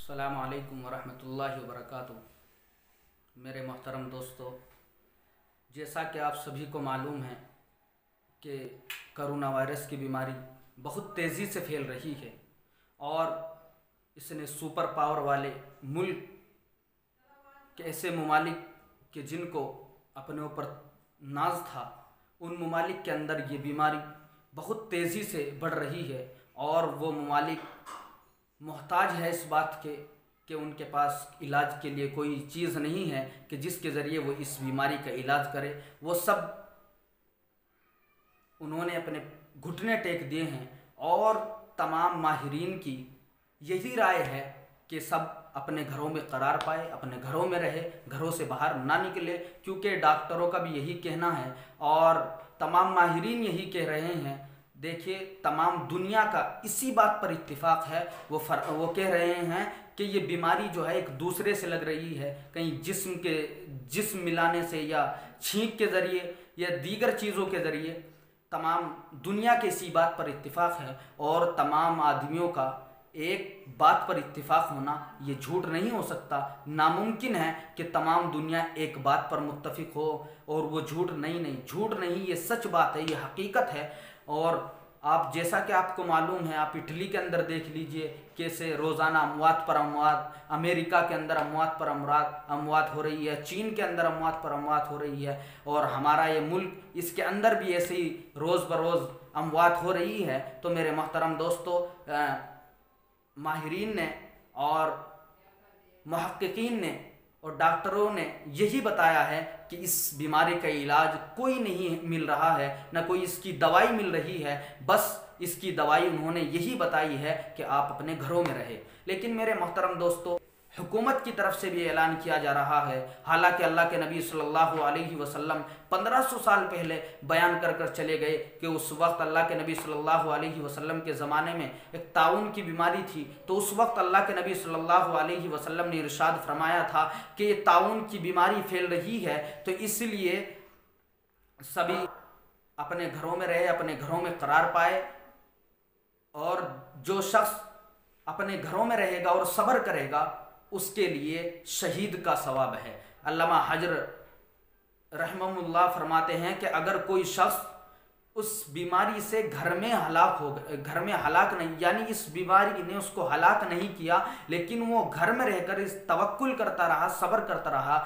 अस्सलामु अलैकुम वरहमतुल्लाहि वबरकातुहू। मेरे मोहतरम दोस्तों, जैसा कि आप सभी को मालूम है कि कोरोना वायरस की बीमारी बहुत तेज़ी से फैल रही है और इसने सुपर पावर वाले मुल्क के ऐसे ममालिक के जिनको अपने ऊपर नाज था, उन ममालिक के अंदर ये बीमारी बहुत तेज़ी से बढ़ रही है और वो ममालिक मोहताज है इस बात के कि उनके पास इलाज के लिए कोई चीज़ नहीं है कि जिसके ज़रिए वो इस बीमारी का इलाज करे। वो सब उन्होंने अपने घुटने टेक दिए हैं और तमाम माहिरीन की यही राय है कि सब अपने घरों में करार पाए, अपने घरों में रहे, घरों से बाहर ना निकले, क्योंकि डॉक्टरों का भी यही कहना है और तमाम माहिरीन यही कह रहे हैं। देखिए, तमाम दुनिया का इसी बात पर इत्तिफाक है। वो कह रहे हैं कि ये बीमारी जो है एक दूसरे से लग रही है, कहीं जिस्म मिलाने से या छींक के ज़रिए या दीगर चीज़ों के ज़रिए। तमाम दुनिया के इसी बात पर इत्तिफाक है और तमाम आदमियों का एक बात पर इत्तिफाक होना ये झूठ नहीं हो सकता। नामुमकिन है कि तमाम दुनिया एक बात पर मुत्तफिक हो और वो झूठ नहीं, ये सच बात है, ये हकीकत है। और आप जैसा कि आपको मालूम है, आप इटली के अंदर देख लीजिए कैसे रोज़ाना अमवात पर अमवात, अमेरिका के अंदर अमवात पर अमवात हो रही है, चीन के अंदर अमवात पर अमवात हो रही है और हमारा ये मुल्क, इसके अंदर भी ऐसे ही रोज़ बरोज़ अमवात हो रही है। तो मेरे मोहतरम दोस्तों, माहिरीन ने और मुहक्किकीन ने और डॉक्टरों ने यही बताया है कि इस बीमारी का इलाज कोई नहीं मिल रहा है, ना कोई इसकी दवाई मिल रही है। बस इसकी दवाई उन्होंने यही बताई है कि आप अपने घरों में रहें। लेकिन मेरे मोहतरम दोस्तों, हुकूमत की तरफ से भी ऐलान किया जा रहा है, हालांकि अल्लाह के नबी सल्लल्लाहु अलैहि वसल्लम 1500 साल पहले बयान कर चले गए कि उस वक्त अल्लाह के नबी सल्लल्लाहु अलैहि वसल्लम के ज़माने में एक ताउन की बीमारी थी। तो उस वक्त अल्लाह के नबी सल्लल्लाहु अलैहि वसल्लम ने इरशाद फरमाया था कि ये ताउन की बीमारी फैल रही है, तो इसलिए सभी अपने घरों में रहे, अपने घरों में करार पाए और जो शख्स अपने घरों में रहेगा और सब्र करेगा उसके लिए शहीद का सवाब है। अल्लामा हजर रहमहुल्लाह फरमाते हैं कि अगर कोई शख्स उस बीमारी से घर में हलाक नहीं, यानी इस बीमारी ने उसको हलाक नहीं किया, लेकिन वो घर में रहकर इस तवक्कुल करता रहा, सब्र करता रहा,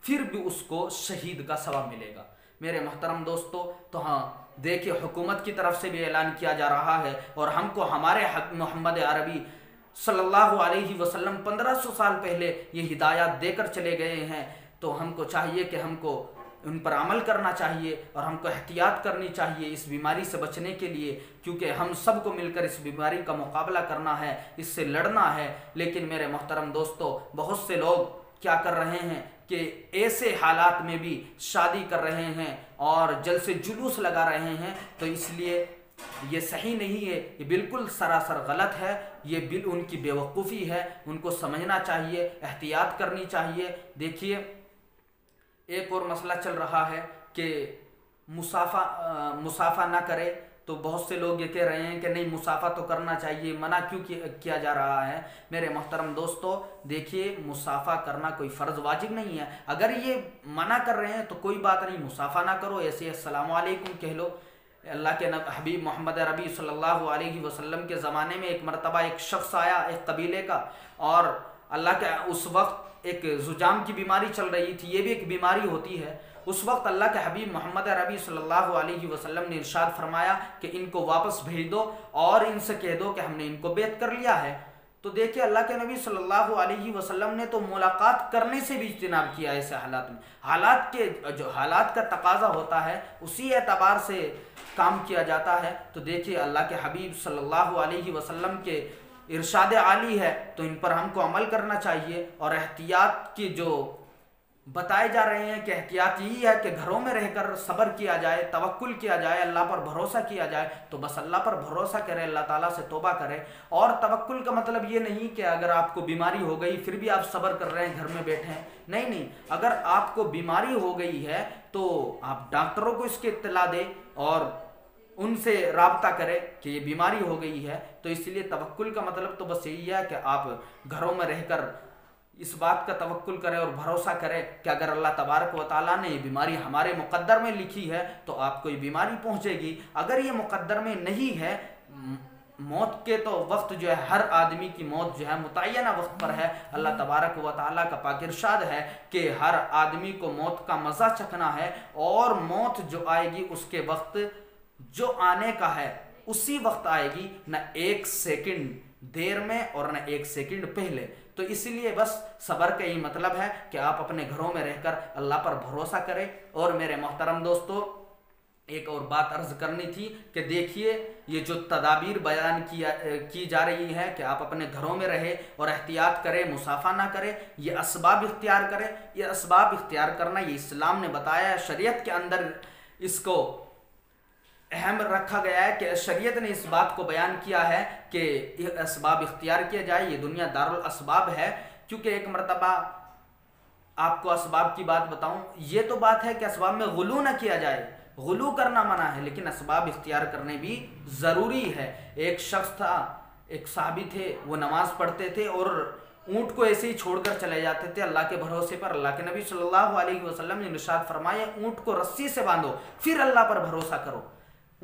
फिर भी उसको शहीद का सवाब मिलेगा। मेरे मोहतरम दोस्तों, तो हाँ, देखिए, हुकूमत की तरफ से भी ऐलान किया जा रहा है और हमको हमारे मोहम्मद अरबी सल्लल्लाहु अलैहि वसल्लम 1500 साल पहले ये हिदायत देकर चले गए हैं। तो हमको चाहिए कि हमको उन पर अमल करना चाहिए और हमको एहतियात करनी चाहिए इस बीमारी से बचने के लिए, क्योंकि हम सबको मिलकर इस बीमारी का मुकाबला करना है, इससे लड़ना है। लेकिन मेरे मोहतरम दोस्तों, बहुत से लोग क्या कर रहे हैं कि ऐसे हालात में भी शादी कर रहे हैं और जल से जुलूस लगा रहे हैं। तो इसलिए ये सही नहीं है, ये बिल्कुल सरासर गलत है, ये उनकी बेवकूफ़ी है। उनको समझना चाहिए, एहतियात करनी चाहिए। देखिए, एक और मसला चल रहा है कि मुसाफा ना करे, तो बहुत से लोग ये कह रहे हैं कि नहीं, मुसाफा तो करना चाहिए, मना क्यों किया जा रहा है। मेरे मोहतरम दोस्तों, देखिए, मुसाफा करना कोई फ़र्ज़ वाजिब नहीं है। अगर ये मना कर रहे हैं तो कोई बात नहीं, मुसाफा ना करो, ऐसे अस्सलामु अलैकुम कह लो। अल्लाह के हबीब मोहम्मद अरबी सल्लल्लाहु अलैहि वसल्लम के ज़माने में एक मरतबा एक शख्स आया, एक कबीले का, और अल्लाह के उस वक्त एक जुजाम की बीमारी चल रही थी, ये भी एक बीमारी होती है। उस वक्त अल्लाह के हबीब मोहम्मद अरबी सल्लल्लाहु अलैहि वसल्लम ने इरशाद फरमाया कि इनको वापस भेज दो और इनसे कह दो कि हमने इनको बेत कर लिया है। तो देखिए, अल्लाह के नबी सल्लल्लाहु अलैहि वसल्लम ने तो मुलाकात करने से भी इज्तिनाब किया ऐसे हालात में। हालात का तकाजा होता है, उसी एतबार से काम किया जाता है। तो देखिए, अल्लाह के हबीब सल्लल्लाहु अलैहि वसल्लम के इरशाद आली है, तो इन पर हमको अमल करना चाहिए। और एहतियात की जो बताए जा रहे हैं कि एहतियात यही है कि घरों में रहकर सब्र किया जाए, तवक्कुल किया जाए, अल्लाह पर भरोसा किया जाए। तो बस अल्लाह पर भरोसा करें, अल्लाह ताला से तौबा करें। और तवक्कुल का मतलब ये नहीं कि अगर आपको बीमारी हो गई फिर भी आप सब्र कर रहे हैं, घर में बैठे हैं, नहीं। अगर आपको बीमारी हो गई है तो आप डॉक्टरों को इसकी इत्तला दें और उनसे राब्ता करे कि ये बीमारी हो गई है। तो इसलिए तवक्कुल का मतलब तो बस यही है कि आप घरों में रहकर इस बात का तवक्कुल करें और भरोसा करें कि अगर अल्लाह तबारक व तआला ने ये बीमारी हमारे मुकद्दर में लिखी है तो आपको ये बीमारी पहुंचेगी। अगर ये मुकद्दर में नहीं है, मौत के तो वक्त जो है हर आदमी की मौत जो है मुतय्यना वक्त पर है। अल्लाह तबारक व तआला का पाक इरशाद है कि हर आदमी को मौत का मज़ा चखना है और मौत जो आएगी उसके वक्त जो आने का है उसी वक्त आएगी, न एक सेकंड देर में और न एक सेकंड पहले। तो इसलिए बस सब्र का यही मतलब है कि आप अपने घरों में रहकर अल्लाह पर भरोसा करें। और मेरे मोहतरम दोस्तों, एक और बात अर्ज करनी थी कि देखिए ये जो तदाबीर बयान की जा रही है कि आप अपने घरों में रहे और एहतियात करें, मुसाफा ना करें, ये असबाब इख्तियार करें। ये असबाब इख्तियार करना ये इस्लाम ने बताया है, शरीयत के अंदर इसको अहम रखा गया है कि शरीयत ने इस बात को बयान किया है कि ये असबाब इख्तियार किया जाए। ये दुनिया दारुल असबाब है। क्योंकि एक मरतबा आपको असबाब की बात बताऊं, ये तो बात है कि असबाब में गुलू ना किया जाए, गुलू करना मना है, लेकिन असबाब इख्तियार करने भी ज़रूरी है। एक शख्स था, एक साहबी थे, वो नमाज पढ़ते थे और ऊँट को ऐसे ही छोड़कर चले जाते थे अल्लाह के भरोसे पर। अल्लाह के नबी सल्लल्लाहु अलैहि वसल्लम ने इरशाद फरमाया, ऊँट को रस्सी से बांधो फिर अल्लाह पर भरोसा करो।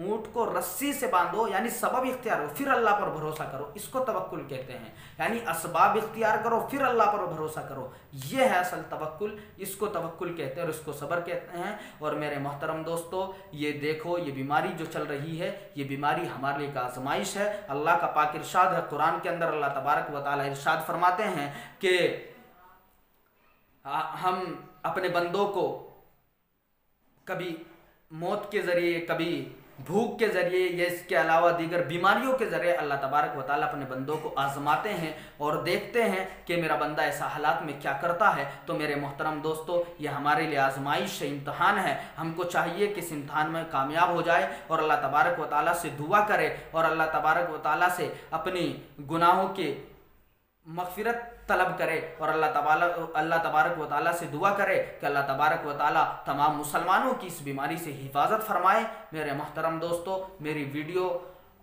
ऊँट को रस्सी से बांधो यानी सबब इख्तियार करो फिर अल्लाह पर भरोसा करो, इसको तवक्कुल कहते हैं। यानी असबाब इख्तियार करो फिर अल्लाह पर भरोसा करो, ये है असल तवक्कुल। इसको तवक्कुल कहते हैं और इसको सब्र कहते हैं। और मेरे मोहतरम दोस्तों, ये देखो ये बीमारी जो चल रही है, ये बीमारी हमारे लिए एक आजमाइश है। अल्लाह का पाक इरशाद है कुरान के अंदर, अल्लाह तबारक व तआला इरशाद फरमाते हैं कि हम अपने बंदों को कभी मौत के ज़रिए, कभी भूख के ज़रिए या इसके अलावा दीगर बीमारियों के ज़रिए अल्लाह तबारक व तआला अपने बंदों को आजमाते हैं और देखते हैं कि मेरा बंदा ऐसा हालात में क्या करता है। तो मेरे मोहतरम दोस्तों, ये हमारे लिए आजमाइश है, इम्तहान है। हमको चाहिए कि इस इम्तहान में कामयाब हो जाए और अल्लाह तबारक व तआला से दुआ करे और अल्लाह तबारक व तआला से अपनी गुनाहों के मग़फ़िरत तलब करे और अल्लाह तबारक व तआला से दुआ करे कि अल्लाह तबारक व तआला तमाम मुसलमानों की इस बीमारी से हिफाजत फरमाए। मेरे मोहतरम दोस्तों, मेरी वीडियो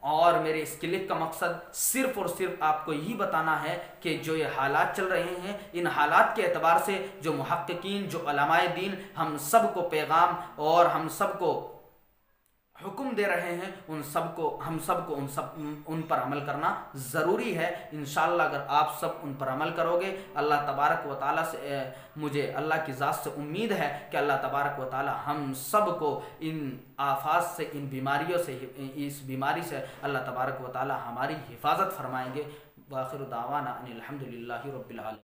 और मेरे इस क्लिप का मकसद सिर्फ़ और सिर्फ आपको यही बताना है कि जो ये हालात चल रहे हैं, इन हालात के एतबार से जो मुहक्किकीन, जो उलमाए दीन हम सब को पैगाम और हम सब को हुक्म दे रहे हैं, हम सबको उन पर अमल करना ज़रूरी है। इंशाअल्लाह अगर आप सब उन पर अमल करोगे, अल्लाह तबारक व तआला से मुझे अल्लाह की ज़ात से उम्मीद है कि अल्लाह तबारक व तआला हम सब को इन आफात से, इन बीमारियों से, इस बीमारी से अल्लाह तबारक व तआला हमारी हिफाजत फरमाएंगे। वाखिर दावाना अनिल हम्दुलिल्लाहि रब्बिल आलमीन।